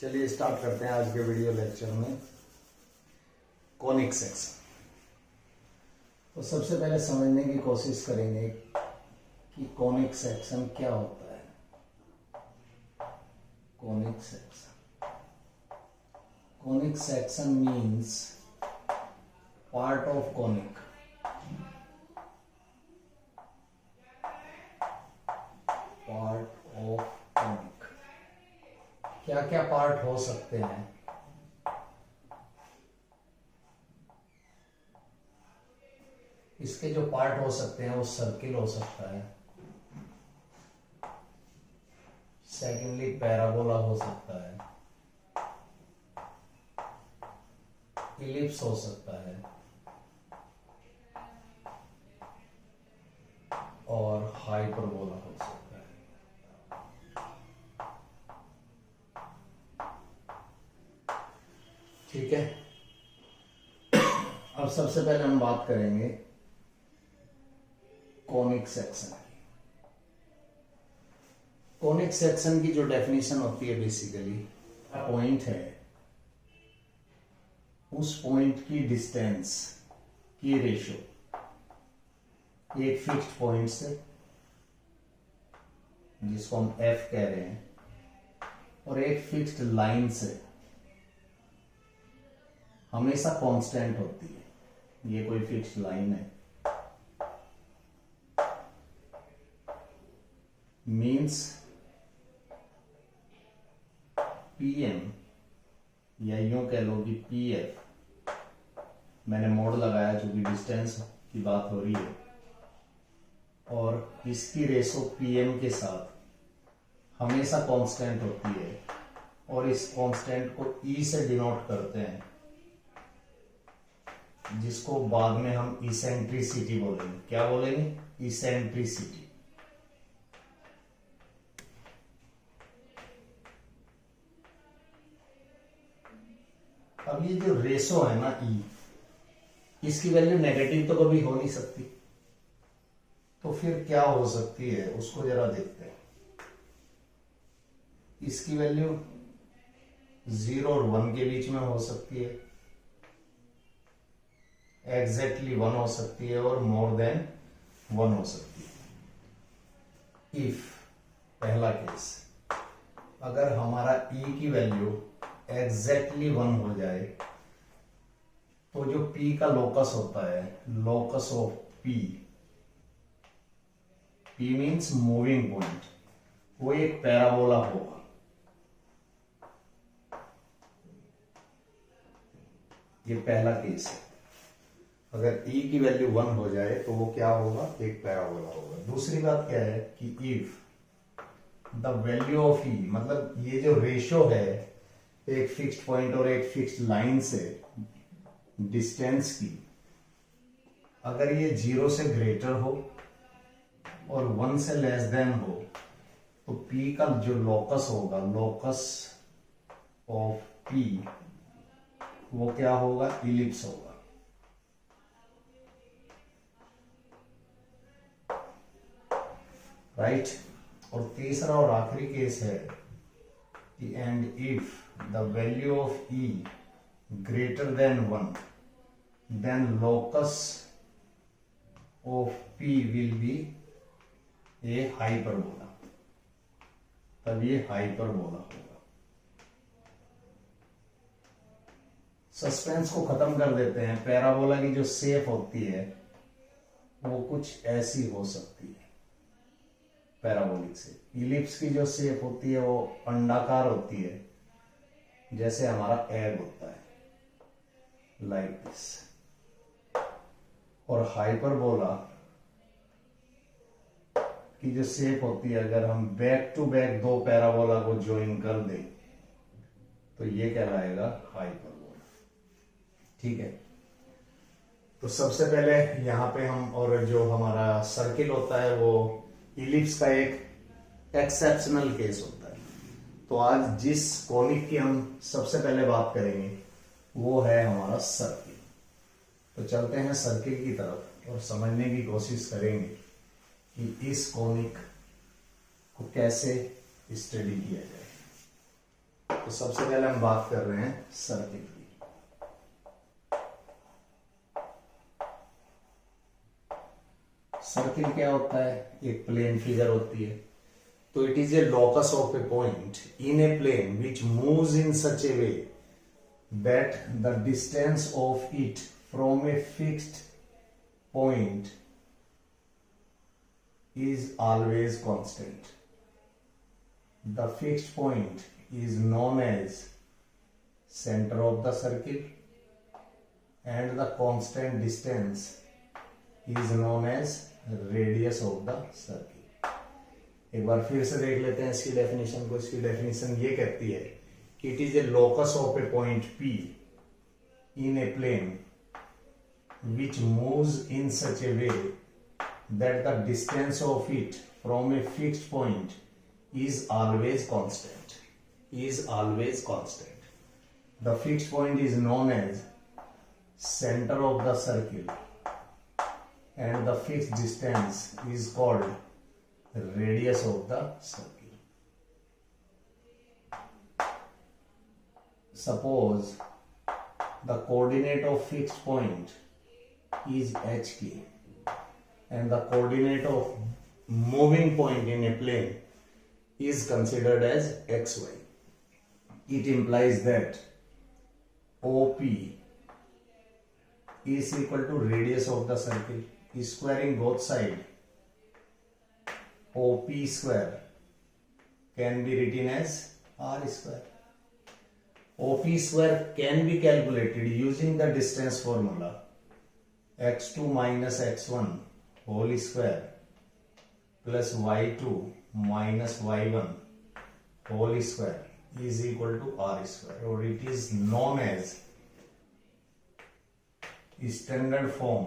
चलिए स्टार्ट करते हैं आज के वीडियो लेक्चर में कॉनिक सेक्शन। तो सबसे पहले समझने की कोशिश करेंगे कि कॉनिक सेक्शन क्या होता है। Conic section means part of conic. क्या क्या पार्ट हो सकते हैं? इसके जो पार्ट हो सकते हैं वो सर्किल हो सकता है, सेकेंडली पैराबोला हो सकता है, इलिप्स हो सकता है और हाइपरबोला हो सकता है। ठीक है, अब सबसे पहले हम बात करेंगे कॉनिक सेक्शन की। कॉनिक सेक्शन की जो डेफिनेशन होती है, बेसिकली पॉइंट है, उस पॉइंट की डिस्टेंस की रेशियो एक फिक्स्ड पॉइंट से, जिसको हम एफ कह रहे हैं, और एक फिक्स्ड लाइन से हमेशा कांस्टेंट होती है। ये कोई फिक्स्ड लाइन है, मीन्स पीएम, या यूं कह लो कि पीएफ, मैंने मोड लगाया चूंकि डिस्टेंस की बात हो रही है, और इसकी रेशो पीएम के साथ हमेशा कांस्टेंट होती है, और इस कांस्टेंट को ई से डिनोट करते हैं, जिसको बाद में हम इसेंट्रिसिटी बोलेंगे। क्या बोलेंगे? इसेंट्रिसिटी। अब ये जो रेशो है ना ई, इसकी वैल्यू नेगेटिव तो कभी हो नहीं सकती, तो फिर क्या हो सकती है उसको जरा देखते हैं। इसकी वैल्यू 0 और 1 के बीच में हो सकती है, एग्जैक्टली 1 हो सकती है, और मोर देन 1 हो सकती है। इफ पहला केस, अगर हमारा ई की वैल्यू एग्जैक्टली 1 हो जाए, तो जो पी का लोकस होता है, locus of P, P means moving point, वो एक पैराबोला होगा। ये पहला केस है। अगर e की वैल्यू 1 हो जाए तो वो क्या होगा? एक पैराबोला होगा। दूसरी बात क्या है कि if the value of e, मतलब ये जो रेशियो है एक फिक्स्ड पॉइंट और एक फिक्स्ड लाइन से डिस्टेंस की, अगर ये 0 से ग्रेटर हो और 1 से लेस देन हो, तो p का जो लोकस होगा, लोकस ऑफ p, वो क्या होगा? इलिप्स होगा। राइट। और तीसरा और आखिरी केस है कि and if the value of e greater than 1, then locus of p will be a hyperbola. तब ये हाइपरबोला होगा। सस्पेंस को खत्म कर देते हैं। पैराबोला की जो शेप होती है वो कुछ ऐसी हो सकती है पैराबोलिक से। इलिप्स की जो शेप होती है वो अंडाकार होती है, जैसे हमारा एग होता है, लाइक दिस। और हाइपरबोला की जो शेप होती है, अगर हम बैक टू बैक दो पैराबोला को ज्वाइन कर दें तो ये कहलाएगा हाइपरबोला। ठीक है, तो सबसे पहले यहां पे हम, और जो हमारा सर्किल होता है वो इलिप्स का एक एक्सेप्शनल केस होता है। तो आज जिस कॉनिक की हम सबसे पहले बात करेंगे वो है हमारा सर्किल। तो चलते हैं सर्किल की तरफ और समझने की कोशिश करेंगे कि इस कॉनिक को कैसे स्टडी किया जाए। तो सबसे पहले हम बात कर रहे हैं सर्किल की। सर्किल क्या होता है? एक प्लेन फिगर होती है। तो it is a locus of a point in a plane which moves in such a way that the distance of it from a fixed point is always constant. The fixed point is known as center of the circle and the constant distance is known as radius of the circle. एक बार फिर से देख लेते हैं इसकी definition को। इसकी definition ये कहती है कि it is a locus of a point P in a plane which moves in such a way that the distance of it from a fixed point is always constant. The fixed point is known as center of the circle and the fixed distance is called radius of the circle. Suppose the coordinate of fixed point is HK and the coordinate of moving point in a plane is considered as xy. It implies that OP is equal to radius of the circle. Squaring both sides, OP square can be written as R square. OP square can be calculated using the distance formula x2 minus x1 whole square plus y2 minus y1 whole square is equal to R square, or it is known as standard form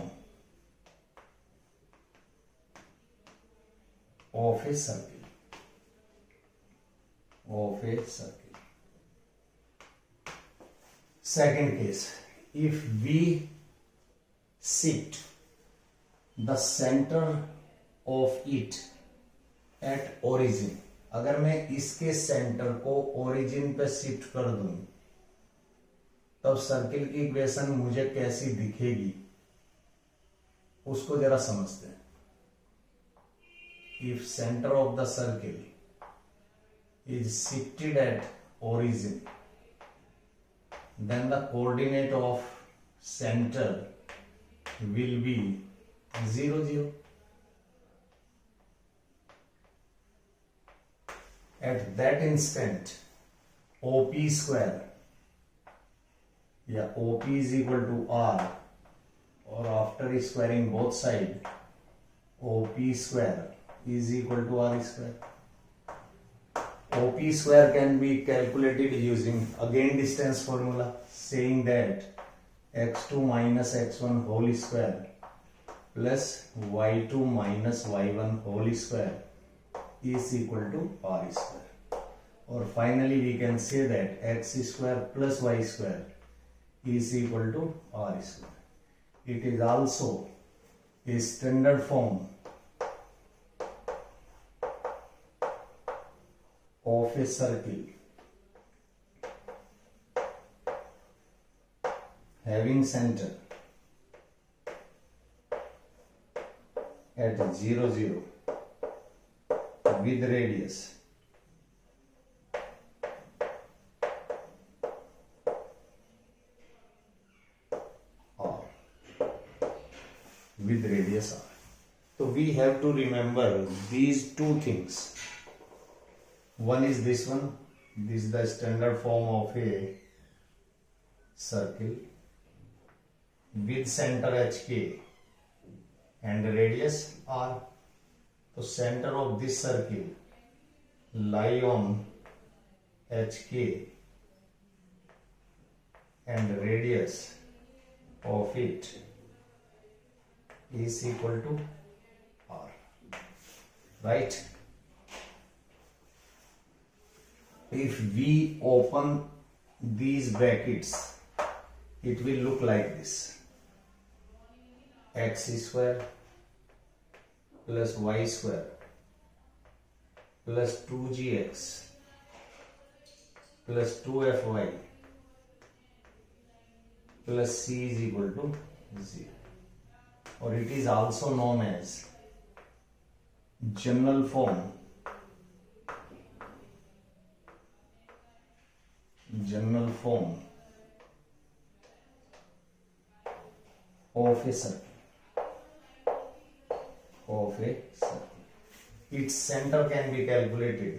of a circle. Second case, if we shift the center of it at origin, अगर मैं इसके centre को origin पे shift कर दूं तब circle की equation मुझे कैसी दिखेगी उसको जरा समझते हैं। If centre of the circle is shifted at origin, then the coordinate of center will be 0, 0. At that instant, OP square या OP is equal to R, or after squaring both sides, OP square is equal to R square. OP square can be calculated using again distance formula, saying that x2 minus x1 whole square plus y2 minus y1 whole square is equal to R square. Or finally we can say that x square plus y square is equal to R square. It is also a standard form of a circle having center at 0, 0 with radius R. So we have to remember these two things. One is this one. This is the standard form of a circle with center HK and radius R. So center of this circle lie on HK and radius of it is equal to R. Right? If we open these brackets, it will look like this: x square plus y square plus 2gx plus 2fy plus c is equal to 0, और it is also known as general form of a circle. Its center can be calculated,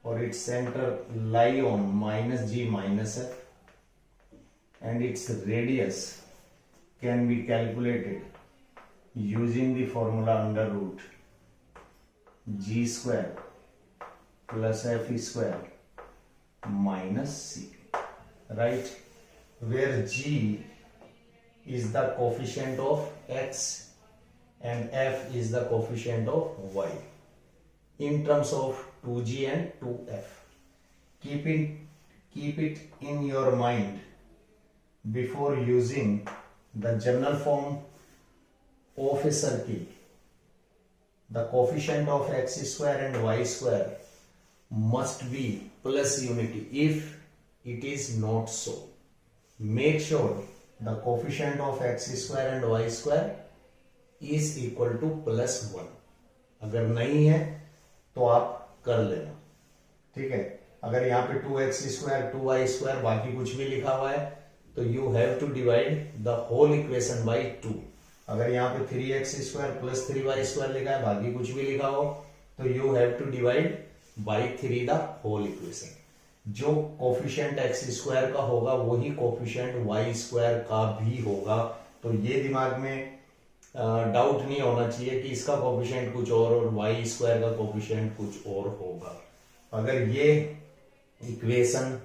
or its center lie on minus g minus f, and its radius can be calculated using the formula under root g square plus f square minus c, right, where g is the coefficient of x and f is the coefficient of y in terms of 2g and 2f. Keep it in your mind before using the general form of a circle. The coefficient of x square and y square must be plus unity. If it is not so, make sure the coefficient of x square and y square is equal to plus 1. अगर नहीं है तो आप कर लेना, ठीक है। अगर यहाँ पे 2x स्क्वायर 2y स्क्वायर बाकी कुछ भी लिखा हुआ है तो you have to divide the whole equation by 2। अगर यहाँ पे 3x square plus 3y square लिखा है बाकी कुछ भी लिखा हो तो you have to divide by 3 the whole equation. जो कोफिशिएंट x स्क्वायर का होगा वही कोफिशिएंट y स्क्वायर का भी होगा। तो ये दिमाग में डाउट नहीं होना चाहिए कि इसका कोफिशिएंट कुछ और y स्क्वायर का कोफिशिएंट कुछ और होगा। अगर ये इक्वेशन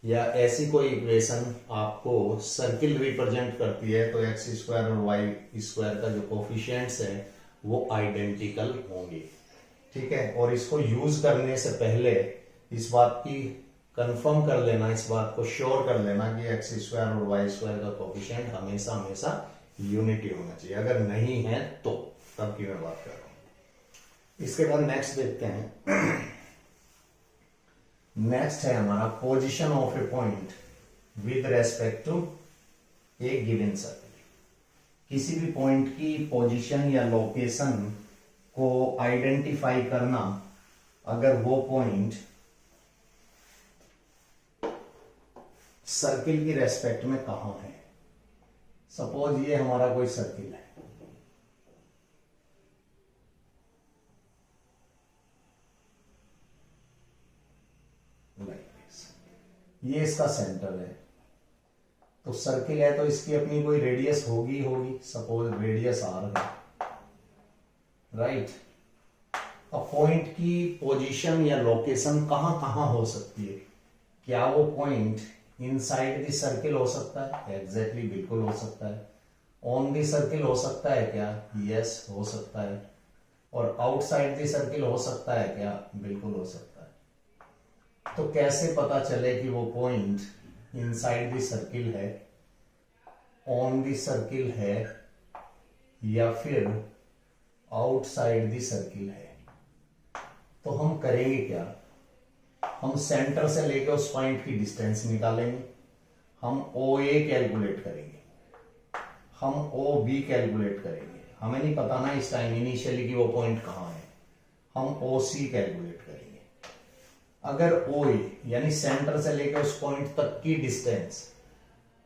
या ऐसी कोई इक्वेशन आपको सर्किल रिप्रेजेंट करती है तो x स्क्वायर और y स्क्वायर का जो कोफिशिएंट्स है वो आइडेंटिकल होंगे, ठीक है। और इसको यूज करने से पहले इस बात की कंफर्म कर लेना, इस बात को श्योर कर लेना कि एक्स स्क्वायर और वाई स्क्वायर का कोफिशिएंट हमेशा हमेशा यूनिटी होना चाहिए। अगर नहीं है तो तब की मैं बात कर रहा हूं। इसके बाद नेक्स्ट देखते हैं। नेक्स्ट है हमारा position of a point with respect to a given circle. किसी भी पॉइंट की पोजीशन या लोकेशन को आइडेंटिफाई करना, अगर वो पॉइंट सर्किल की रेस्पेक्ट में कहां है। सपोज ये हमारा कोई सर्किल है, ये इसका सेंटर है, तो सर्किल है तो इसकी अपनी कोई रेडियस होगी। सपोज रेडियस आर है, राइट। अब पॉइंट की पोजीशन या लोकेशन कहां कहां हो सकती है। क्या वो पॉइंट इनसाइड द सर्किल हो सकता है? एग्जैक्टली बिल्कुल हो सकता है। ऑन द सर्किल हो सकता है क्या? यस हो सकता है। और आउटसाइड द सर्किल हो सकता है क्या? बिल्कुल हो सकता है। तो कैसे पता चले कि वो पॉइंट इनसाइड द सर्किल है, ऑन द सर्किल है या फिर आउटसाइड द सर्किल है? तो हम करेंगे क्या, हम सेंटर से लेकर उस पॉइंट की डिस्टेंस निकालेंगे, हम OA कैलकुलेट करेंगे, हम OB कैलकुलेट करेंगे। हमें नहीं पता ना इस टाइम इनिशियली कि वो पॉइंट कहां है, हम OC कैलकुलेट करेंगे। अगर OA यानी सेंटर से लेकर उस पॉइंट तक की डिस्टेंस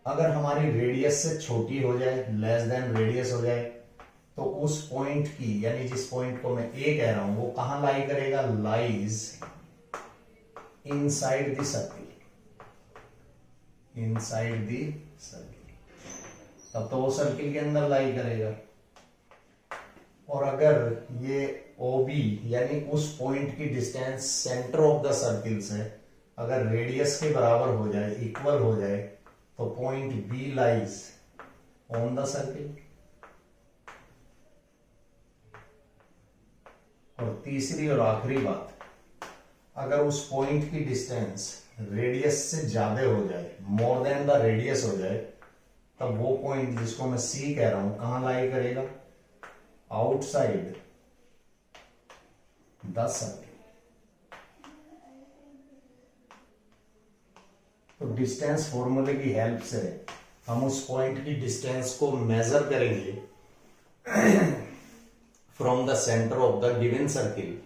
अगर हमारी रेडियस से छोटी हो जाए, लेस देन रेडियस हो जाए, तो उस पॉइंट की यानी जिस पॉइंट को मैं A कह रहा हूं वो कहां लाई करेगा? Lies inside the circle, inside the circle. तब तो वो सर्किल के अंदर लाई करेगा। और अगर ये OB यानी उस पॉइंट की distance centre of the circle से अगर रेडियस के बराबर हो जाए, इक्वल हो जाए, तो point B lies on the circle. और तीसरी और आखिरी बात, अगर उस पॉइंट की डिस्टेंस रेडियस से ज्यादा हो जाए, मोर देन द रेडियस हो जाए, तब वो पॉइंट जिसको मैं C कह रहा हूं कहां लाई करेगा? Outside the circle. तो डिस्टेंस फॉर्मूले की हेल्प से हम उस पॉइंट की डिस्टेंस को मेजर करेंगे from the centre of the given circle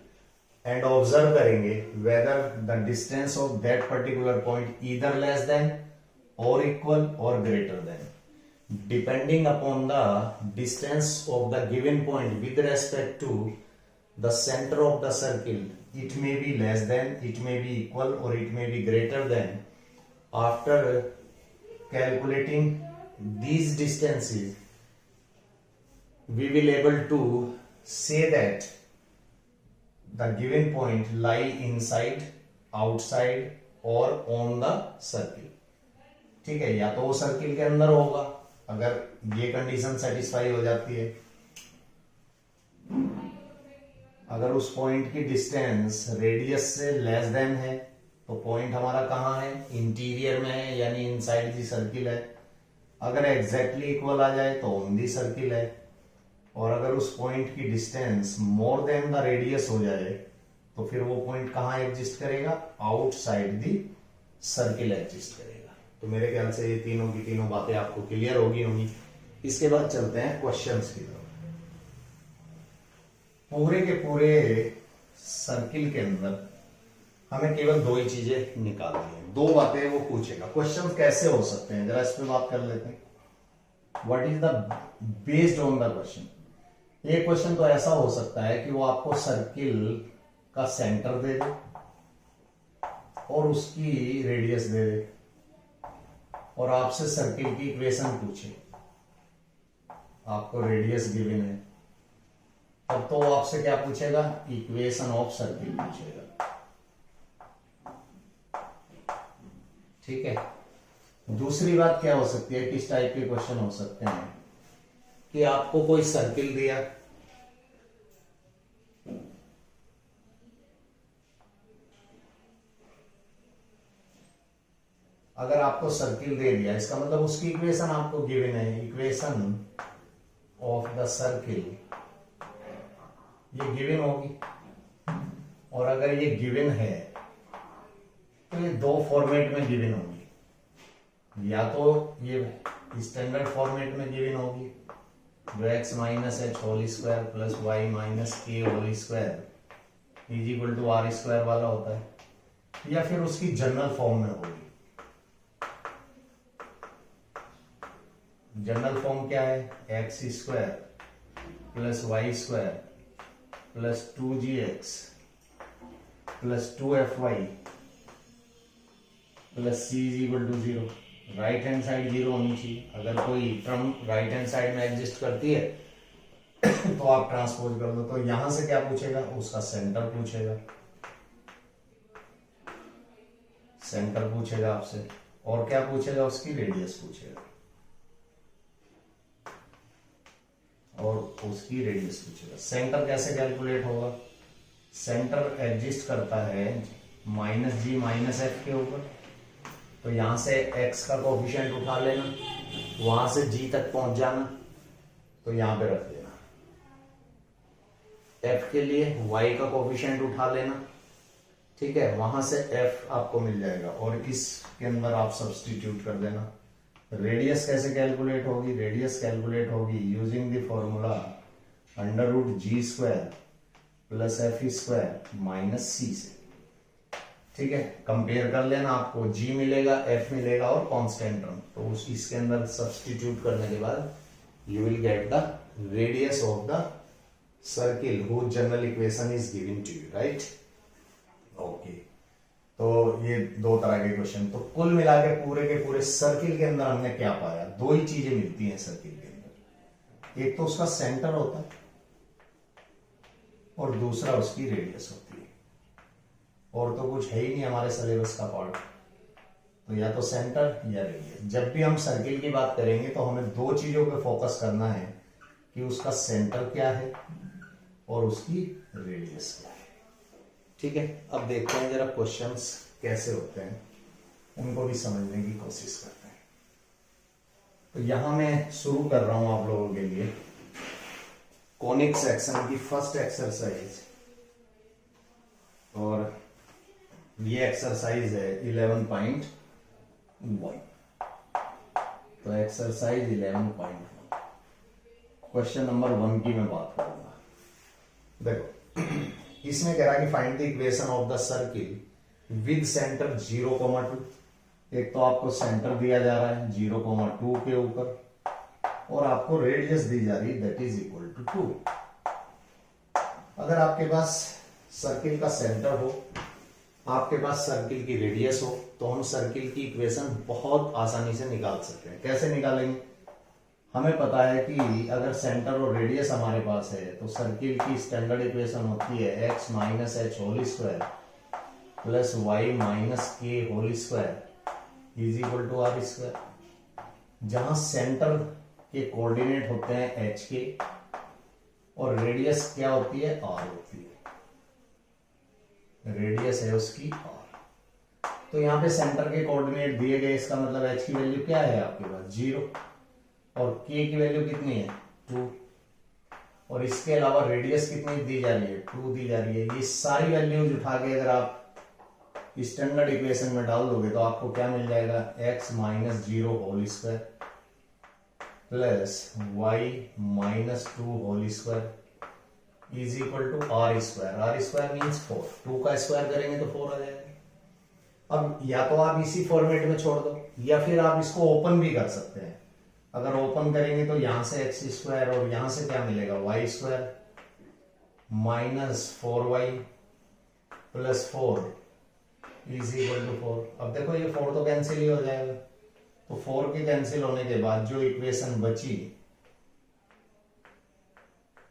and observe करेंगे whether the distance of that particular point either less than और इक्वल और greater than. Depending upon the distance of the given point with respect to the center of the circle, it may be less than, it may be equal, or it may be greater than. After calculating these distances, we will able to say that the given point lie inside, outside, or on the circle. ठीक है, या तो वो circle के अंदर होगा अगर ये कंडीशन सेटिस्फाई हो जाती है. अगर उस पॉइंट की डिस्टेंस रेडियस से लेस देन है तो पॉइंट हमारा कहाँ है, इंटीरियर में है यानी इनसाइड दी सर्किल है. अगर एग्जैक्टली इक्वल आ जाए तो ऑन दी सर्किल है. और अगर उस पॉइंट की distance more than the radius हो जाए तो फिर वो पॉइंट कहाँ एग्जिस्ट करेगा, आउटसाइड दी सर्किल एग्जिस्ट करेगा. तो मेरे ख्याल से ये तीनों की तीनों बातें आपको क्लियर होगी. इसके बाद चलते हैं क्वेश्चंस की तरफ. पूरे के पूरे सर्किल के अंदर हमें केवल दो ही चीजें निकालनी है, दो बातें वो पूछेगा. क्वेश्चन कैसे हो सकते हैं जरा इस पे बात कर लेते हैं. What is the based on the question. एक क्वेश्चन तो ऐसा हो सकता है कि वो आपको सर्किल का सेंटर दे दे और उसकी रेडियस दे दे और आपसे सर्किल की इक्वेशन पूछे. आपको रेडियस गिवन है तब तो वो आपसे क्या पूछेगा, इक्वेशन ऑफ सर्किल पूछेगा. ठीक है. दूसरी बात क्या हो सकती है, किस टाइप के क्वेश्चन हो सकते हैं कि आपको कोई सर्किल दिया, अगर आपको सर्किल दे दिया इसका मतलब उसकी इक्वेशन आपको गिवन है. इक्वेशन ऑफ द सर्किल ये गिवन होगी. और अगर ये गिवन है तो ये दो फॉर्मेट में गिवन होगी. या तो ये स्टैंडर्ड फॉर्मेट में गिवन होगी जो x minus H whole square plus Y minus K whole square is equal to are square वाला होता है, या फिर उसकी जनरल फॉर्म में होगी. जनरल फॉर्म क्या है, x square plus y square plus 2gx plus 2fy plus c is equal to 0. Right hand side 0 होनी चाहिए. अगर कोई टर्म राइट हैंड साइड में एग्जिस्ट करती है तो आप ट्रांसपोज कर दो. तो यहां से क्या पूछेगा, उसका सेंटर पूछेगा. सेंटर पूछेगा आपसे और क्या पूछेगा, उसकी रेडियस पूछेगा और उसकी रेडियस पूछेगा. सेंटर कैसे कैलकुलेट होगा, सेंटर एग्जिस्ट करता है माइनस जी माइनस एफ के ऊपर. तो यहां से x का कोफिशिएंट उठा लेना, वहां से g तक पहुंच जाना, तो यहां पे रख लेना. f के लिए y का कोफिशिएंट उठा लेना. ठीक है, वहां से f आपको मिल जाएगा और इसके अंदर आप सब्स्टिट्यूट कर देना. रेडियस कैसे कैलकुलेट होगी, रेडियस कैलकुलेट होगी using the formula under root G square plus F square minus C से. ठीक है, कंपेयर कर लेना, आपको g मिलेगा, f मिलेगा और कांस्टेंट टर्म. तो इसके अंदर सब्स्टिट्यूट करने के बाद you will get the radius of the circle whose general equation is given to you. Right, okay. तो ये दो तरह के क्वेश्चन. तो कुल मिला के पूरे सर्किल के अंदर हमने क्या पाया, दो ही चीजें मिलती हैं सर्किल के अंदर. एक तो उसका सेंटर होता है और दूसरा उसकी रेडियस होती है. और तो कुछ है ही नहीं हमारे सिलेबस का पार्ट. तो या तो सेंटर या रेडियस. जब भी हम सर्किल की बात करेंगे तो हमें दो चीजों पे फोकस करना है कि उसका सेंटर क्या है और उसकी रेडियस क्या है. ठीक है, अब देखते हैं जरा क्वेश्चंस कैसे होते हैं, उनको भी समझने की कोशिश करते हैं. तो यहां मैं शुरू कर रहा हूं आप लोगों के लिए कॉनिक सेक्शन की फर्स्ट एक्सरसाइज. और ये एक्सरसाइज है 11.1 1। तो एक्सरसाइज 11.1 क्वेश्चन नंबर 1 की मैं बात करूंगा। देखो इसमें कह रहा है कि find the equation of the circle with centre 0,2। एक तो आपको सेंटर दिया जा रहा है 0,2 के ऊपर और आपको रेडियस दी जा रही है दैट इज इक्वल टू 2। अगर आपके पास सर्किल का सेंटर हो, आपके पास सर्किल की रेडियस हो, तो हम सर्किल की इक्वेशन बहुत आसानी से निकाल सकते हैं। कैसे निकालेंगे? हमें पता है कि अगर सेंटर और रेडियस हमारे पास है तो सर्किल की स्टैंडर्ड इक्वेशन होती है x minus H whole square plus Y minus K whole square is equal to are square. जहां सेंटर के कोऑर्डिनेट होते हैं h के और रेडियस क्या होती है r होती है, रेडियस है उसकी r। तो यहाँ पे सेंटर के कोऑर्डिनेट दिए गए, इसका मतलब h की वैल्यू क्या है आपके पास 0 और k की वैल्यू कितनी है 2 और इसके अलावा रेडियस कितनी दी जा रही है 2 दी जा रही है। ये सारी वैल्यूज उठा के अगर आप स्टैंडर्ड इक्वेशन में डाल दोगे तो आपको क्या मिल जाएगा x minus 0 whole square plus Y minus 2 whole square is equal to are square. R square means 4, 2 का स्क्वायर करेंगे तो 4 आ जाएगा। अब या तो आप इसी फॉर्मेट में छोड़ दो या फिर आप इसको ओपन भी कर सकते हैं। अगर ओपन करेंगे तो यहां से एक्स स्क्वायर और यहां से क्या मिलेगा y square minus 4y plus 4 is equal to 4। अब देखो ये 4 तो कैंसिल ही हो जाएगा, तो 4 के कैंसिल होने के बाद जो इक्वेशन बची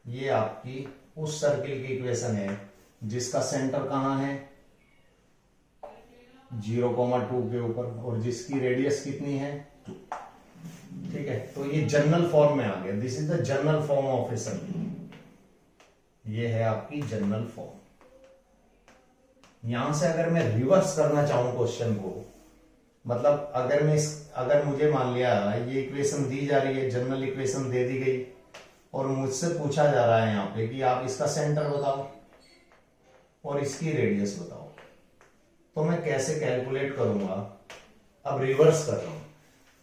ये आपकी उस सर्किल की इक्वेशन है जिसका सेंटर कहां है 0,2 के ऊपर और जिसकी रेडियस कितनी है 2। ठीक है, तो ये जनरल फॉर्म में आ गया। This is the general form of a circle. ये है आपकी जनरल फॉर्म। यहां से अगर मैं रिवर्स करना चाहूं क्वेश्चन को, मतलब अगर मुझे मान लिया ये इक्वेशन दी जा रही है, जनरल इक्वेशन दे दी गई और मुझसे पूछा जा रहा है यहाँ पे कि आप इसका सेंटर बताओ और इसकी रेडियस बताओ, तो मैं कैसे कैलकुलेट करूंगा? अब रिवर्स कर रहा हूं।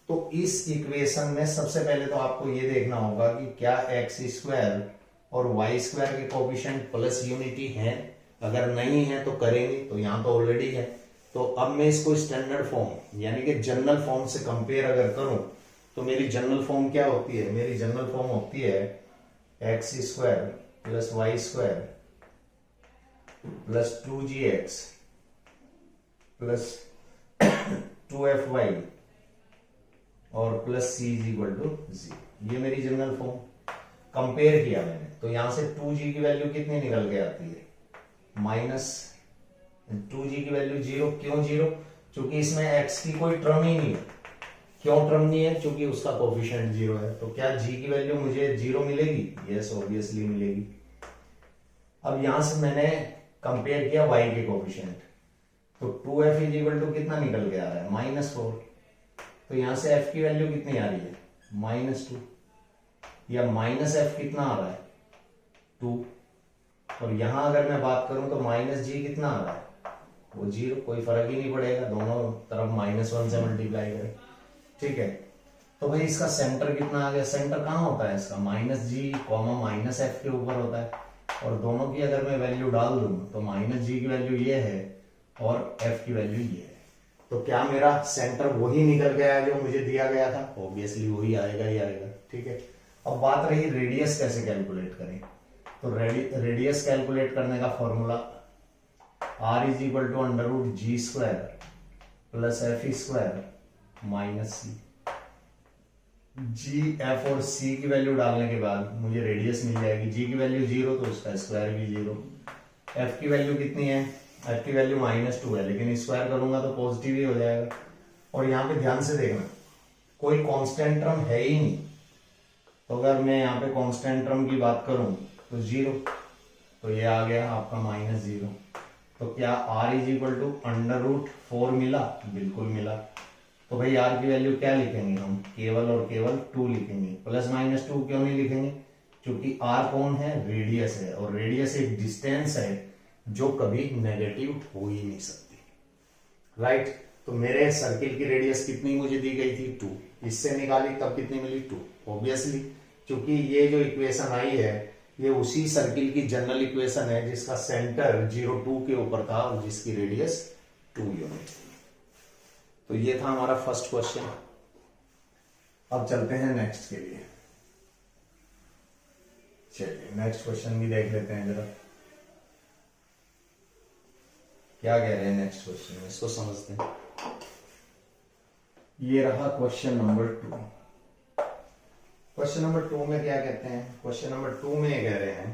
तो इस इक्वेशन में सबसे पहले तो आपको ये देखना होगा कि क्या एक्स स्क्वायर और वाई स्क्वायर के कोएफिशिएंट प्लस यूनिटी हैं। अगर नहीं है तो करेंगे, तो यहां तो ऑलरेडी है। तो अब मैं इसको स्टैंडर्ड फॉर्म यानी कि जनरल फॉर्म से कंपेयर अगर करूं तो मेरी जनरल फॉर्म क्या होती है? मेरी जनरल फॉर्म होती है x square plus y square plus 2gx plus 2fy और plus C is equal to 0। ये मेरी जनरल फॉर्म। कंपेयर किया मैंने तो यहां से 2g की वैल्यू कितनी निकल के आती है माइनस 2g की वैल्यू 0। क्यों 0? क्योंकि इसमें x की कोई टर्म ही नहीं है। क्यों टर्म नहीं है? क्योंकि उसका कोएफिशिएंट 0 है। तो क्या g की वैल्यू मुझे 0 मिलेगी? यस ऑब्वियसली मिलेगी। अब यहां से मैंने कंपेयर किया y के कोएफिशिएंट, तो 2f इज इक्वल टू कितना निकल के आ रहा है -4। तो यहां से f की वैल्यू कितनी आ रही है -2 या -f कितना आ रहा है 2। और यहां अगर मैं बात करूं तो -g कितना आ रहा है वो 0। कोई फर्क ही नहीं पड़ेगा, दोनों तरफ -1 से मल्टीप्लाई करें। ठीक है, तो भाई इसका सेंटर कितना आ गया? सेंटर कहां होता है इसका -g, -f के ऊपर होता है। और दोनों की अगर मैं वैल्यू डाल दूं तो -g की वैल्यू ये है और f की वैल्यू ये है। तो क्या मेरा सेंटर वही निकल गया जो मुझे दिया गया था? ऑब्वियसली वही आएगा ही आएगा। ठीक है, अब बात रही रेडियस कैसे कैलकुलेट करें। तो रेडियस कैलकुलेट करने का formula r is equal to under root G square plus F square minus C. G, F और सी की वैल्यू डालने के बाद मुझे रेडियस मिल जाएगी। जी की वैल्यू 0 तो उसका स्क्वायर भी 0। एफ की वैल्यू कितनी है? एफ की वैल्यू -2 है, लेकिन स्क्वायर करूंगा तो पॉजिटिव ही हो जाएगा। और यहाँ पे ध्यान से देखना, कोई कांस्टेंट टर्म है ही नहीं। तो अगर मैं यहाँ पे कांस्टेंट टर्म की बात करूं तो 0, तो ये आ गया आपका -0। तो क्या r is equal to under root 4 मिला? बिल्कुल मिला। तो भाई r की वैल्यू क्या लिखेंगे हम? केवल और केवल 2 लिखेंगे। प्लस -2 क्यों नहीं लिखेंगे? क्योंकि r कौन है? रेडियस है, और रेडियस एक डिस्टेंस है जो कभी नेगेटिव हो ही नहीं सकती। राइट, तो मेरे सर्किल की रेडियस कितनी मुझे दी गई थी 2, इससे निकाली तब कितनी मिली 2। ऑब्वियसली क्योंकि ये जो इक्वेशन आई है ये उसी सर्किल की जनरल इक्वेशन है जिसका सेंटर 0,2 के ऊपर था और जिसकी रेडियस 2 यूनिट थी। तो ये था हमारा फर्स्ट क्वेश्चन। अब चलते हैं नेक्स्ट के लिए। चलिए नेक्स्ट क्वेश्चन भी देख लेते हैं जरा, क्या कह रहे हैं नेक्स्ट क्वेश्चन में, इसको समझते हैं। ये रहा क्वेश्चन नंबर 2। क्वेश्चन नंबर 2 में क्या कहते हैं, क्वेश्चन नंबर 2 में कह रहे हैं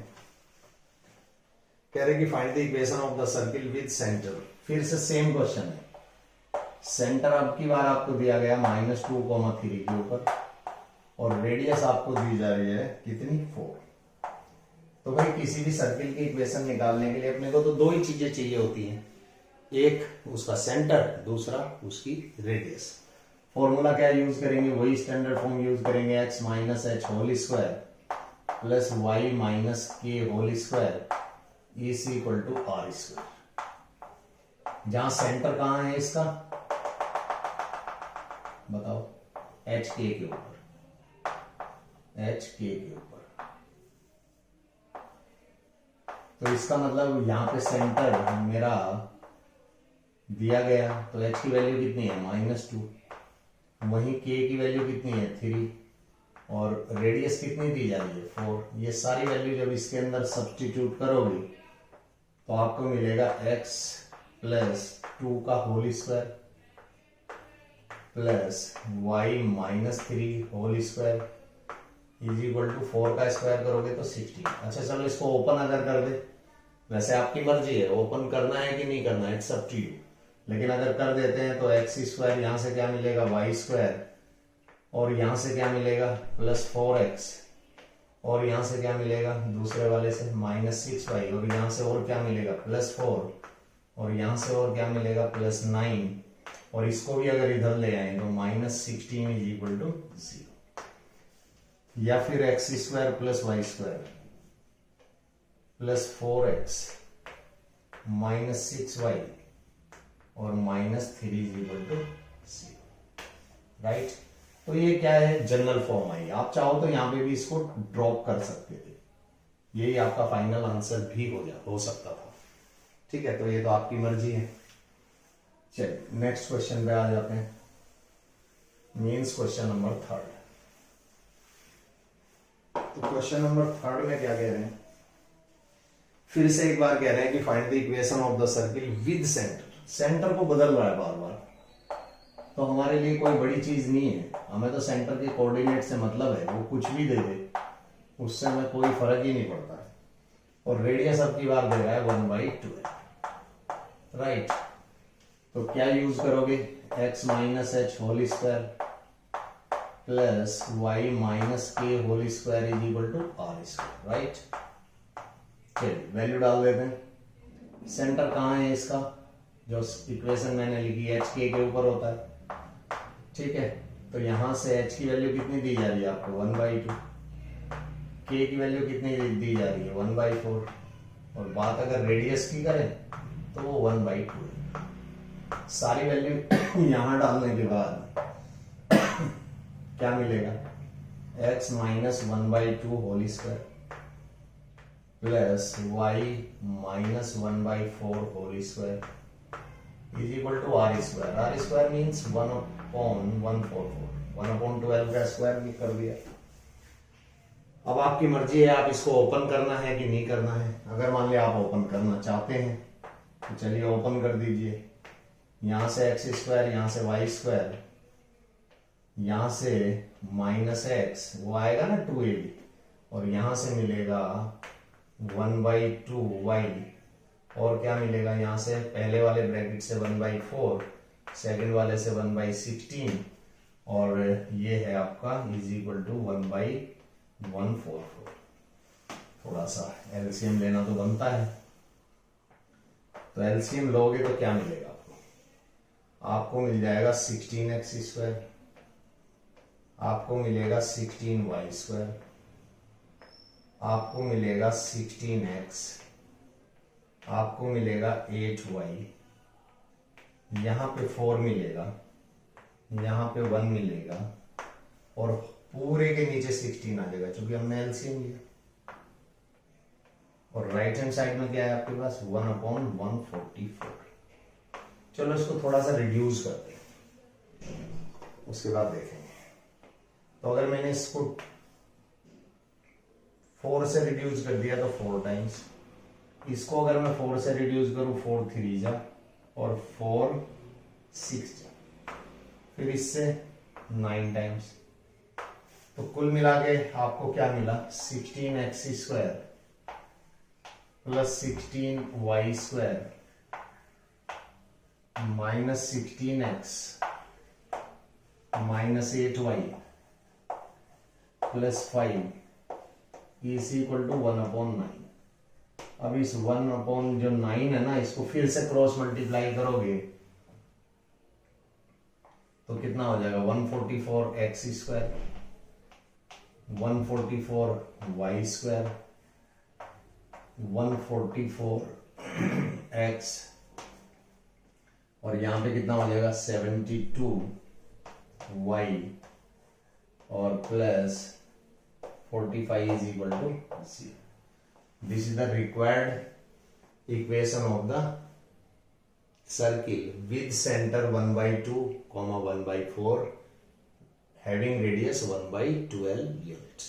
कि find the equation of the circle with centre. फिर से सेम क्वेश्चन है, सेंटर अब की बार आपको दिया गया -2,3 के ऊपर और रेडियस आपको दी जा रही है कितनी 4। तो भाई किसी भी सर्किल की इक्वेशन निकालने के लिए अपने को तो दो ही चीजें चाहिए होती हैं, एक उसका सेंटर, दूसरा उसकी रेडियस। फॉर्मूला क्या यूज करेंगे, वही स्टैंडर्ड फॉर्म यूज करेंगे, x minus H whole square plus Y minus K whole square is equal to are square. जहां सेंटर कहां है इसका बताओ, एच के ऊपर, एच के ऊपर। तो इसका मतलब यहां पे सेंटर मेरा दिया गया, तो h की वैल्यू कितनी है -2, वहीं k की वैल्यू कितनी है 3 और रेडियस कितनी दी जा रही है 4। ये सारी वैल्यू जब इसके अंदर सब्स्टिट्यूट करोगे तो आपको मिलेगा x प्लस 2 का whole square plus y minus 3 whole square is equal to 4 का स्क्वायर करोगे तो 16। अच्छा चलो इसको ओपन अगर कर दे, वैसे आपकी मर्जी है ओपन करना है कि नहीं करना है, इट्स अप टू यू, लेकिन अगर कर देते हैं तो एक्स स्क्वायर यहां से क्या मिलेगा वाई स्क्वायर और यहां से क्या मिलेगा प्लस 4x और यहां से क्या मिलेगा दूसरे वाले से -6y और यहां से और क्या मिलेगा +4 और यहां से और क्या मिलेगा +9 और इसको भी अगर इधर ले आए तो -16 इज इक्वल टू 0। या फिर x square plus y square plus 4x -6y और -3 इज इक्वल टू 0, राइट। तो ये क्या है जनरल फॉर्म आई, आप चाहो तो यहां पे भी इसको ड्रॉप कर सकते थे, यही आपका फाइनल आंसर भी हो सकता था, ठीक है। तो ये तो आपकी मर्जी है। चलिए नेक्स्ट क्वेश्चन पे आ जाते हैं, मीन्स क्वेश्चन नंबर 3। तो क्वेश्चन नंबर 3 में क्या कह रहे हैं, फिर से एक बार कह रहे हैं कि find the equation of the circle with centre. Centre को बदल रहा है बार बार, तो हमारे लिए कोई बड़ी चीज नहीं है, हमें तो सेंटर के कोऑर्डिनेट से मतलब है, वो कुछ भी दे दे उससे हमें कोई फर्क ही नहीं पड़ता है। और रेडियस अब की बार दे रहा है 1/2 है, राइट। तो क्या यूज करोगे, x minus H whole square plus Y minus K whole square is equal to are square, right. चलिए वैल्यू डाल देते हैं। सेंटर कहाँ है इसका, जो इक्वेशन मैंने लिखी है एच के ऊपर होता है, ठीक है। तो यहां से h की वैल्यू कितनी दी जा रही है आपको 1/2, k की वैल्यू कितनी दी जा रही है 1/4 और बात अगर रेडियस की करें तो वो 1/2 है। सारी वैल्यू यहां डालने के बाद क्या मिलेगा, x minus 1/2 whole square plus y minus 1/4 whole square is equal to are square. R square means 1/144, 1/12 का स्क्वायर भी कर दिया। अब आपकी मर्जी है, आप इसको ओपन करना है कि नहीं करना है। अगर मान लिया आप ओपन करना चाहते हैं तो चलिए ओपन कर दीजिए। यहां से एक्स स्क्वायर, यहां से वाई स्क्वायर, यहां से -x वो आएगा ना 2ab और यहां से मिलेगा 1/2y और क्या मिलेगा यहां से पहले वाले ब्रैकेट से 1/4, सेकंड वाले से 1/16 और ये है आपका इज इक्वल टू 1/144। थोड़ा सा एलसीएम लेना तो बनता है, तो एलसीएम लोगे तो क्या मिलेगा आपको, आपको मिल जाएगा 16x स्क्वायर, आपको मिलेगा 16y स्क्वायर, आपको मिलेगा 16x, आपको मिलेगा 8y, यहाँ पे 4 मिलेगा, यहाँ पे 1 मिलेगा और पूरे के नीचे 16 आ जाएगा क्योंकि हमने एलसीएम लिया। और राइट हैंड साइड में क्या है आपके पास 1/144। चलो इसको थोड़ा सा रिड्यूस करते हैं, उसके बाद देखेंगे। तो अगर मैंने इसको 4 से रिड्यूस कर दिया तो 4 टाइम्स, इसको अगर मैं 4 से रिड्यूस करूं 4 3 जा और 4 6 जा, फिर इससे 9 टाइम्स, तो कुल मिला के आपको क्या मिला 16x² plus 16y² minus 16x minus 8y plus 5 is equal to 1/9। अब इस 1/9 है ना, इसको फिर से क्रॉस मल्टीप्लाई करोगे तो कितना हो जाएगा 144x², 144y², 144x और यहां पे कितना हो जाएगा 72y और plus 45 is equal to 0। This is the required equation of the circle with centre 1/2, 1/4 having radius 1/12 units.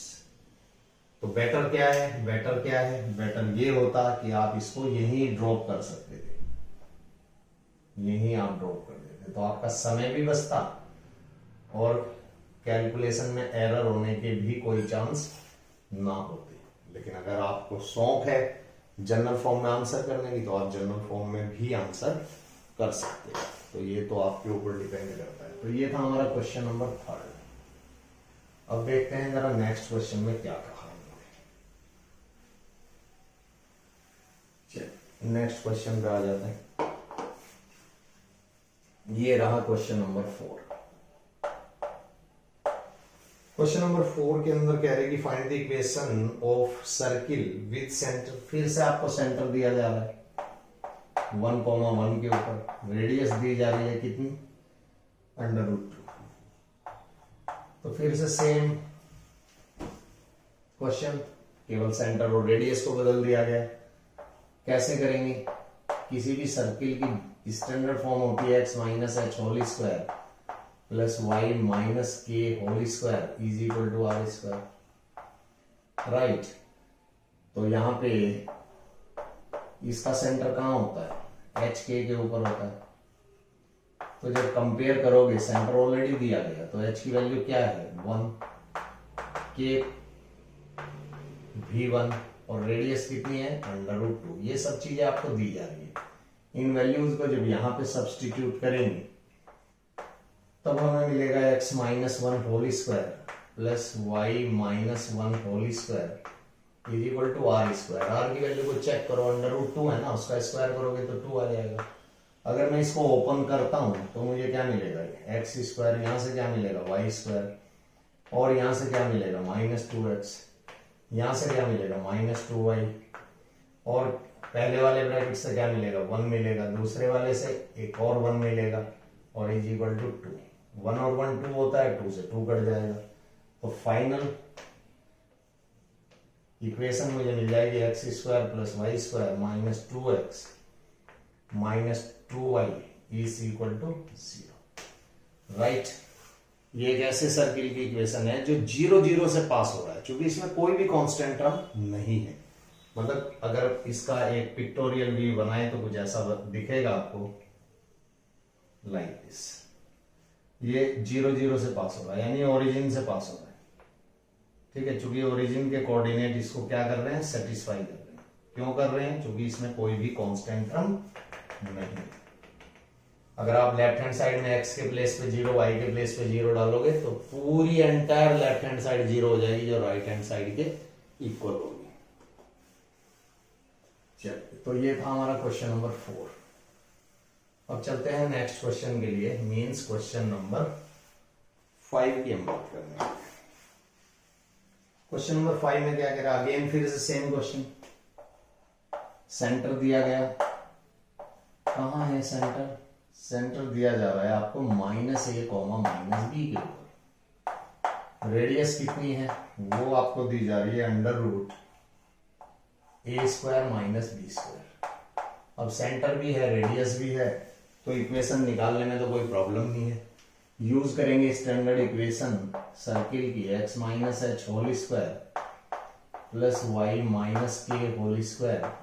तो बेटर क्या है, बेटर ये होता कि आप इसको यहीं ड्रॉप कर सकते थे, यहीं आप ड्रॉप कर देते तो आपका समय भी बचता और कैलकुलेशन में एरर होने के भी कोई चांस ना होते। लेकिन अगर आपको शौक है जनरल फॉर्म में आंसर करने की तो आप जनरल फॉर्म में भी आंसर कर सकते हैं। तो ये तो आपके ऊपर डिपेंड करता है। तो ये था हमारा क्वेश्चन नंबर 3। अब देखते हैं जरा नेक्स्ट क्वेश्चन में क्या कहा। नेक्स्ट क्वेश्चन पे आ जाते हैं। ये रहा क्वेश्चन नंबर 4। क्वेश्चन नंबर 4 के अंदर कह रहे कि find the equation of circle with centre. फिर से आपको सेंटर दिया जा रहा है 1,1 के ऊपर, रेडियस दी जा रही है कितनी √2। तो फिर से सेम क्वेश्चन, केवल सेंटर और रेडियस को बदल दिया गया। कैसे करेंगे, किसी भी सर्किल की स्टैंडर्ड फॉर्म होती है x minus h whole square plus y minus k whole square is equal to r², right. तो यहां पे इसका सेंटर कहां होता है, h k के ऊपर होता है। तो जब कंपेयर करोगे, सेंटर ऑलरेडी दिया गया तो h की वैल्यू क्या है 1, k भी 1 और रेडियस कितनी है √2। ये सब चीजें आपको दी जा रही है। इन वैल्यूज को जब यहां पे सब्स्टिट्यूट करेंगे तब हमें मिलेगा x minus 1 whole square plus y minus 1 whole square is equal to r²। r की वैल्यू को चेक करो, √2 है ना, उसका स्क्वायर करोगे तो 2 आ जाएगा। अगर मैं इसको ओपन करता हूं तो मुझे क्या मिलेगा x², यहां से क्या मिलेगा y² और यहां से क्या मिलेगा -2x, यहां से क्या मिलेगा -2y और पहले वाले ब्रैकेट से क्या मिलेगा 1 मिलेगा, दूसरे वाले से एक और 1 मिलेगा और इज इक्वल टू 2। 1 और 1 2 होता है, 2 से 2 कट जाएगा। तो फाइनल इक्वेशन मुझे मिल जाएगी x² plus y² minus 2x minus 2y is equal to 0, right. ये एक ऐसे सर्किल की इक्वेशन है जो 0 0 से पास हो रहा है, क्योंकि इसमें कोई भी कांस्टेंट टर्म नहीं है। मतलब अगर इसका एक पिक्टोरियल व्यू बनाए तो कुछ ऐसा दिखेगा आपको, लाइक दिस। ये 0 0 से पास हो रहा है, यानी ओरिजिन से पास हो रहा है, ठीक है। चूंकि ओरिजिन के कोऑर्डिनेट इसको क्या कर रहे हैं, सेटिस्फाई कर रहे हैं। क्यों कर रहे हैं, क्योंकि इसमें कोई भी कांस्टेंट टर्म नहीं है। अगर आप लेफ्ट हैंड साइड में x के प्लेस पे 0, y के प्लेस पे 0 डालोगे तो पूरी एंटायर लेफ्ट हैंड साइड 0 हो जाएगी, जो राइट हैंड साइड के इक्वल होगी। चलिए, तो ये था हमारा क्वेश्चन नंबर 4। अब चलते हैं नेक्स्ट क्वेश्चन के लिए, मींस क्वेश्चन नंबर 5 की हम बात करने। क्वेश्चन नंबर 5 में क्या कह रहा है, अगेन फिर से सेम क्वेश्चन। सेंटर दिया गया, कहां है सेंटर, सेंटर दिया जा रहा है आपको -a, -b के ऊपर। रेडियस कितनी है वो आपको दी जा रही है √a² - b²। अब सेंटर भी है, रेडियस भी है, तो इक्वेशन निकालने में तो कोई प्रॉब्लम नहीं है। यूज करेंगे स्टैंडर्ड इक्वेशन सर्किल की, x - h² + y - k²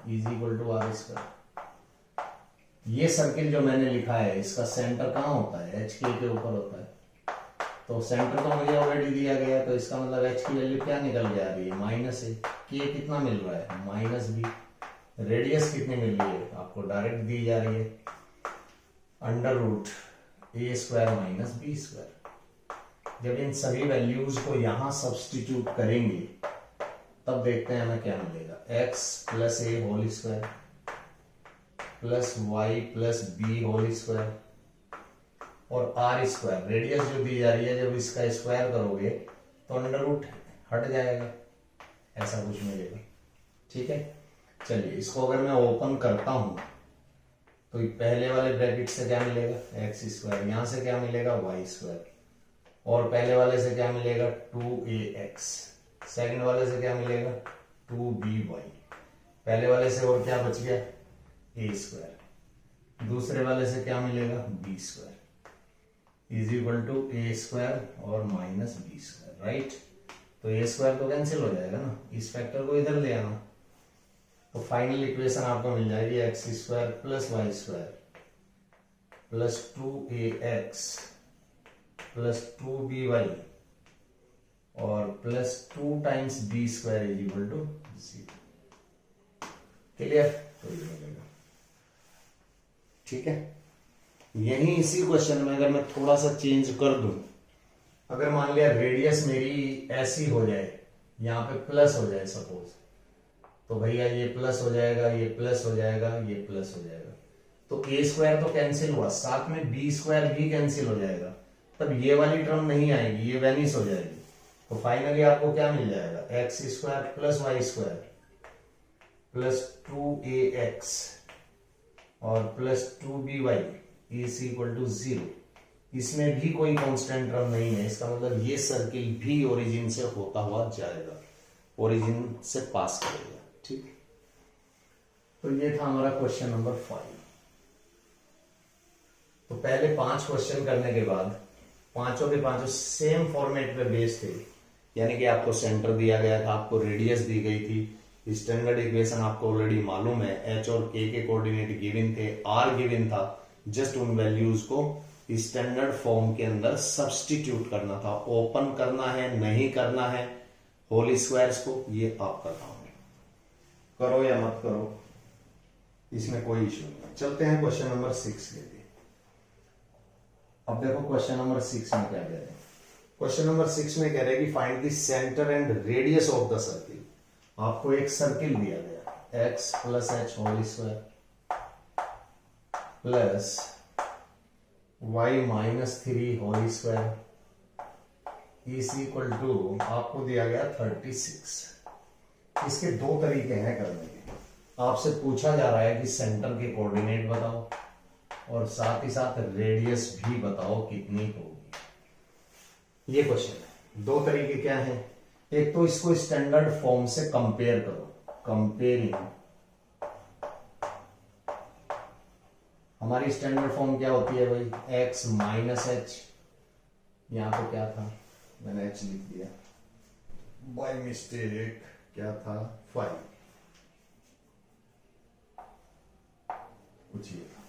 = r²। ये सर्किल जो मैंने लिखा है इसका सेंटर कहाँ होता है, एच के ऊपर होता है। तो सेंटर तो मुझे ऑलरेडी दिया गया है, तो इसका मतलब एच की वैल्यू क्या निकल के आ रही है, -a। के कितना मिल रहा है, -b। रेडियस कितनी मिल रही है आपको, डायरेक्ट दी जा रही है √a² - b²। जब इन सभी वैल्यूज को यहां सब्स्टिट्यूट करेंगे तब देखते हैं हमें क्या मिलेगा, x + a² + y + b² और r²। रेडियस जो दी जा रही है, जब इसका स्क्वायर करोगे तो √ हट जाएगा, ऐसा कुछ मिलेगा। ठीक है, चलिए इसको अगर मैं ओपन करता हूं तो पहले वाले ब्रैकेट से क्या मिलेगा, x², यहां से क्या मिलेगा, y², और पहले वाले से क्या मिलेगा, 2ax, सेकंड वाले से क्या मिलेगा, 2by, पहले वाले से और क्या बच गया, a², दूसरे वाले से क्या मिलेगा, b² = a² और -b², राइट। तो a² तो कैंसिल हो जाएगा ना, इस फैक्टर को इधर ले आना, तो फाइनल इक्वेशन आपको मिल जाएगी x² + y² + 2ax + 2by और +2 × b² = 0। क्लियर, तो ये मिलेगा। ठीक है, यही इसी क्वेश्चन में अगर मैं थोड़ा सा चेंज कर दूं, अगर मान लिया रेडियस मेरी ऐसी हो जाए, यहाँ पे प्लस हो जाए सपोज, तो भैया ये प्लस हो जाएगा, ये प्लस हो जाएगा, ये प्लस हो जाएगा, तो a² तो कैंसिल हुआ, साथ में b² भी कैंसिल हो जाएगा, तब ये वाली टर्म नहीं आएगी, ये वैनिश हो जाएगी। तो फाइनली आपको क्या मिल जाएगा, x² + y² + 2ax और +2by = 0। इसमें भी कोई कांस्टेंट टर्म नहीं है, इसका मतलब ये सर्किल भी ओरिजिन से होता हुआ जाएगा, ओरिजिन से पास करेगा। ठीक, तो ये था हमारा क्वेश्चन नंबर 5। तो पहले 5 क्वेश्चन करने के बाद पांचों के पांचों सेम फॉर्मेट पे बेस्ड थे, यानी कि आपको सेंटर दिया गया था, आपको रेडियस दी गई थी, स्टैंडर्ड इक्वेशन आपको ऑलरेडी मालूम है, एच और के कोऑर्डिनेट गिवन थे, आर गिवन था, जस्ट उन वैल्यूज को स्टैंडर्ड फॉर्म के अंदर सब्स्टिट्यूट करना था। ओपन करना है नहीं करना है होल स्क्वायर्स को, ये आपका काम है, करो या मत करो, इसमें कोई इश्यू नहीं। चलते हैं क्वेश्चन नंबर 6 के लिए। अब देखो क्वेश्चन नंबर 6 में क्या कह रहे हैं, क्वेश्चन नंबर 6 में कह रहे हैं कि find the centre and radius of the circle. आपको एक सर्किल दिया गया, x + h² + y - 3² आपको दिया गया 36। इसके दो तरीके हैं करने के। आपसे पूछा जा रहा है कि सेंटर के कोऑर्डिनेट बताओ और साथ ही साथ रेडियस भी बताओ कितनी होगी। ये क्वेश्चन है। दो तरीके क्या हैं, एक तो इसको स्टैंडर्ड फॉर्म से कंपेयर करो, कंपेयरिंग। हमारी स्टैंडर्ड फॉर्म क्या होती है भाई, x - h, यहां पे क्या था, मैंने h लिख दिया बाय मिस्टेक, क्या था 5, कुछ ये था।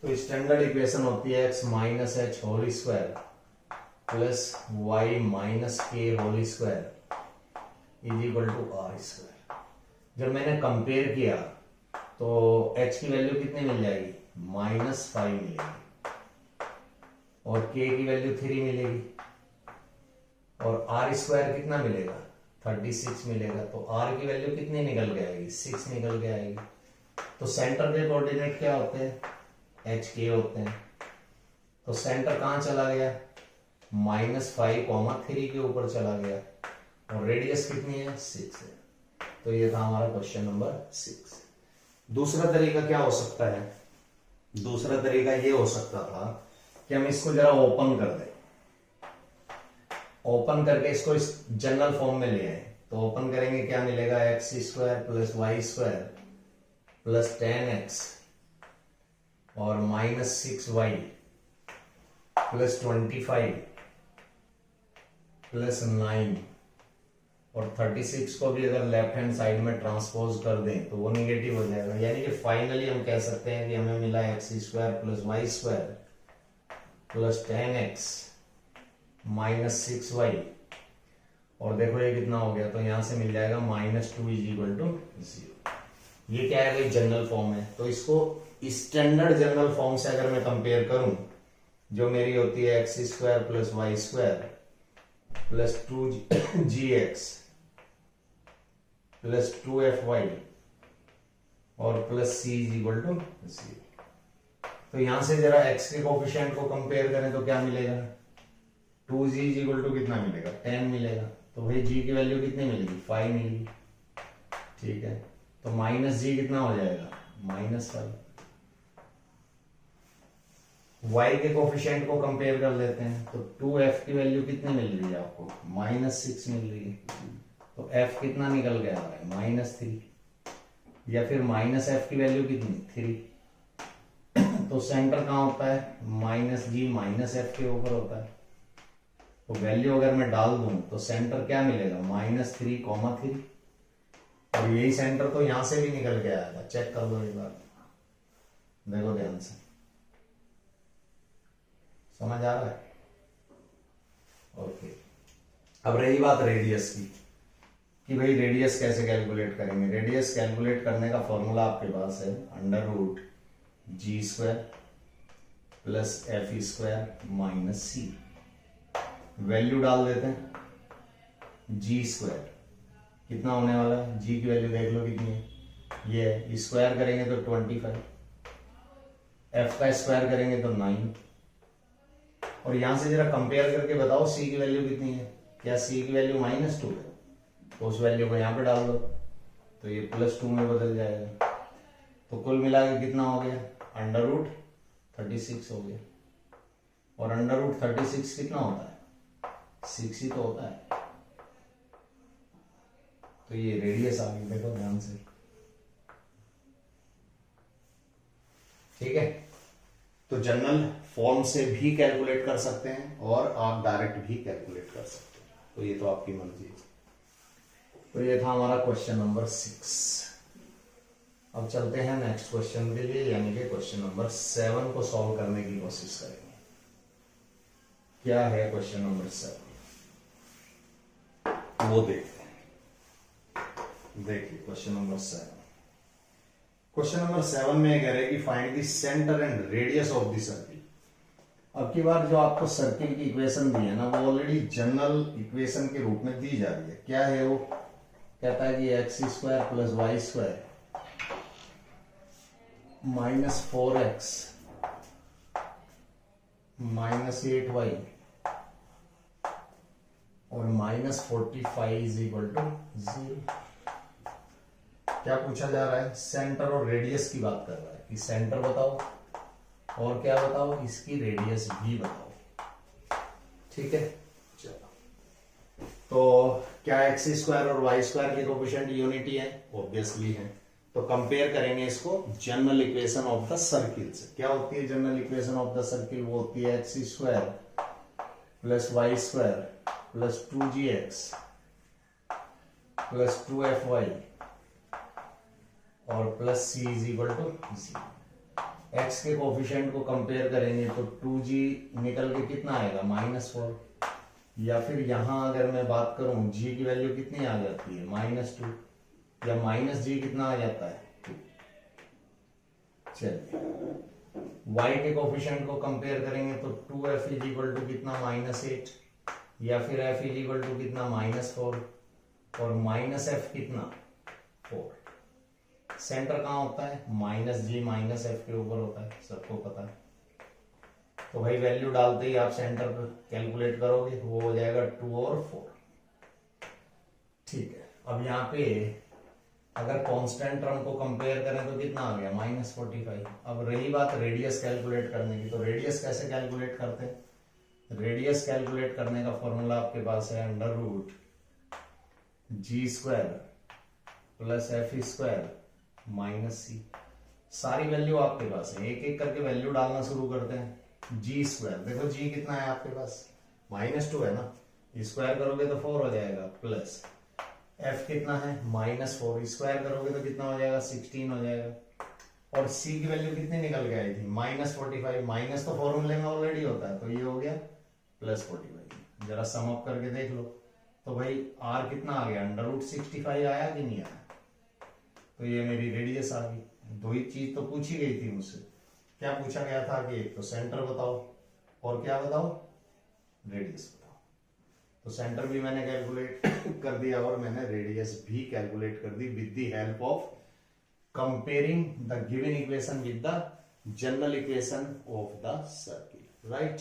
तो स्टैंडर्ड इक्वेशन होती है x - h² + y - k² = r²। जब मैंने कंपेयर किया तो h की वैल्यू कितनी मिल जाएगी, -5 मिलेगी, और k की वैल्यू 3 मिलेगी, और r² कितना मिलेगा, 36 मिलेगा। तो r की वैल्यू कितनी निकल के आएगी, 6 निकल के आएगी। तो सेंटर के कोऑर्डिनेट क्या होते हैं, HK होते हैं। तो सेंटर कहां चला गया, -5, 3 के ऊपर चला गया, और रेडियस कितनी है, 6 है। तो ये था हमारा क्वेश्चन नंबर 6। दूसरा तरीका क्या हो सकता है, दूसरा तरीका ये हो सकता था कि हम इसको जरा ओपन कर दें, ओपन करके इसको इस जनरल फॉर्म में ले आए। तो ओपन करेंगे, क्या मिलेगा, x square plus y square plus 10x और माइनस 6y प्लस 25 प्लस 9 और 36 को भी अगर लेफ्ट हैंड साइड में ट्रांसपोज कर दें तो वो निगेटिव हो जाएगा। यानी कि फाइनली हम कह सकते हैं कि हमें मिला x square plus y square plus 10x minus 6y और देखो ये कितना हो गया, तो यहां से मिल जाएगा -2 इज इक्वल टू 0। ये क्या है भाई, जनरल फॉर्म है। तो इसको स्टैंडर्ड जनरल फॉर्म से अगर मैं कंपेयर करूं, जो मेरी होती है x square plus y square plus 2gx plus 2fy और plus c is equal to 0। तो यहां से जरा x के कोफिशिएंट को कंपेयर करें तो क्या मिलेगा, 2g इज इक्वल टू कितना मिलेगा, 10 मिलेगा। तो भाई g की वैल्यू कितनी मिलेगी, 5 मिलेगी। ठीक है, तो माइनस g कितना हो जाएगा, -5। y के कोफिशिएंट को कंपेयर कर लेते हैं, तो 2f की वैल्यू कितनी मिल रही है आपको, -6 मिल रही है। तो f कितना निकल गया है, -3। या फिर -f की वैल्यू कितनी, 3। तो सेंटर कहाँ होता है, -g -f के ऊपर होता है। तो वैल्यू अगर मैं डाल दूं तो सेंटर क्या मिलेगा, -3, 3। और यही सेंटर तो यहां से भी निकल के आएगा, चेक कर लो एक बार, देखो ध्यान से, समझ आ रहा है। ओके, अब रही बात रेडियस की, कि भाई रेडियस कैसे कैलकुलेट करेंगे। रेडियस कैलकुलेट करने का फॉर्मूला आपके पास है √g² plus f² - c। Value डाल देते हैं, g² कितना होने वाला है, g की वैल्यू देख लो कितनी है, ये स्क्वायर करेंगे तो 25, f का स्क्वायर करेंगे तो 9। और यहां से जरा कंपेयर करके बताओ c की वैल्यू कितनी है, क्या c की वैल्यू -2 है, तो उस वैल्यू को यहां पे डाल दो तो ये +2 में बदल जाएगा। तो कुल मिला के कितना हो गया, √36 हो गया। और √36 कितना होता है, 6 ही तो होता है। तो ये रेडियस आ गई, देखो ध्यान से। ठीक है, तो जनरल फॉर्म से भी कैलकुलेट कर सकते हैं और आप डायरेक्ट भी कैलकुलेट कर सकते हैं, तो ये तो आपकी मर्जी है। तो ये था हमारा क्वेश्चन नंबर 6। अब चलते हैं नेक्स्ट क्वेश्चन के लिए, यानी कि क्वेश्चन नंबर 7 को सॉल्व करने की कोशिश करेंगे। क्या है क्वेश्चन नंबर 7, वो देखते हैं। देखिए क्वेश्चन नंबर 7, क्वेश्चन नंबर 7 में कह रहे हैं कि find the centre and radius of the circle. अब की बार जो आपको सर्किल की इक्वेशन दी है ना, वो ऑलरेडी जनरल इक्वेशन के रूप में दी जा रही है। क्या है वो, कहता है कि x² plus y² -4x -8y और -45 इज इक्वल टू 0। क्या पूछा जा रहा है, सेंटर और रेडियस की बात कर रहा है कि सेंटर बताओ और क्या बताओ, इसकी रेडियस भी बताओ। ठीक है, चलो। तो क्या x² और y² के कोफिशिएंट यूनिटी है, ऑब्वियसली है। तो कंपेयर करेंगे इसको general equation of the circle से। क्या होती है general equation of the circle, वो होती है x² plus y² plus 2gx plus 2fy और plus c is equal to 0। x के कोफिशिएंट को कंपेयर करेंगे तो 2g निकल के कितना आएगा, -4। या फिर यहां अगर मैं बात करूं, g की वैल्यू कितनी आ जाती है, -2, या -g कितना आ जाता है, 2। चलिए y के कोफिशिएंट को कंपेयर करेंगे तो 2f इज इक्वल टू कितना, -8, या फिर f इज इक्वल टू कितना, -4 और -f कितना, 4। सेंटर कहाँ होता है, -g -f के ऊपर होता है, सबको पता है। तो भाई वैल्यू डालते ही आप सेंटर पर कैलकुलेट करोगे, वो हो जाएगा 2 और 4। ठीक है, अब यहाँ पे अगर कांस्टेंट टर्म को कंपेयर करें तो कितना आ गया -45। अब रही बात रेडियस कैलकुलेट करने की, तो रेडियस कैसे कैलकुलेट करते हैं? रेडियस कैलकुलेट करने का फॉर्मूला आपके पास है √g² प्लस f² - c। सारी वैल्यू आपके पास है, एक एक करके वैल्यू डालना शुरू करते हैं। g², देखो g कितना है आपके पास -2 है ना, स्क्वायर करोगे तो 4 हो जाएगा, प्लस f कितना है -4, स्क्वायर करोगे तो कितना हो जाएगा 16 हो जाएगा। और c की वैल्यू कितनी निकल के आई थी -45, माइनस तो फॉर्मूले में ऑलरेडी होता है, तो ये हो गया +45। जरा सम अप करके देख लो, तो भाई r कितना आ गया √65 आया कि नहीं आया? तो ये मेरी रेडियस आ गई। दो ही चीज तो पूछी गई थी मुझसे, क्या पूछा गया था कि एक तो सेंटर बताओ और क्या बताओ, रेडियस बताओ। तो सेंटर भी मैंने कैलकुलेट कर दिया और मैंने रेडियस भी कैलकुलेट कर दी with the help of comparing the given equation with the general equation of the circle, right.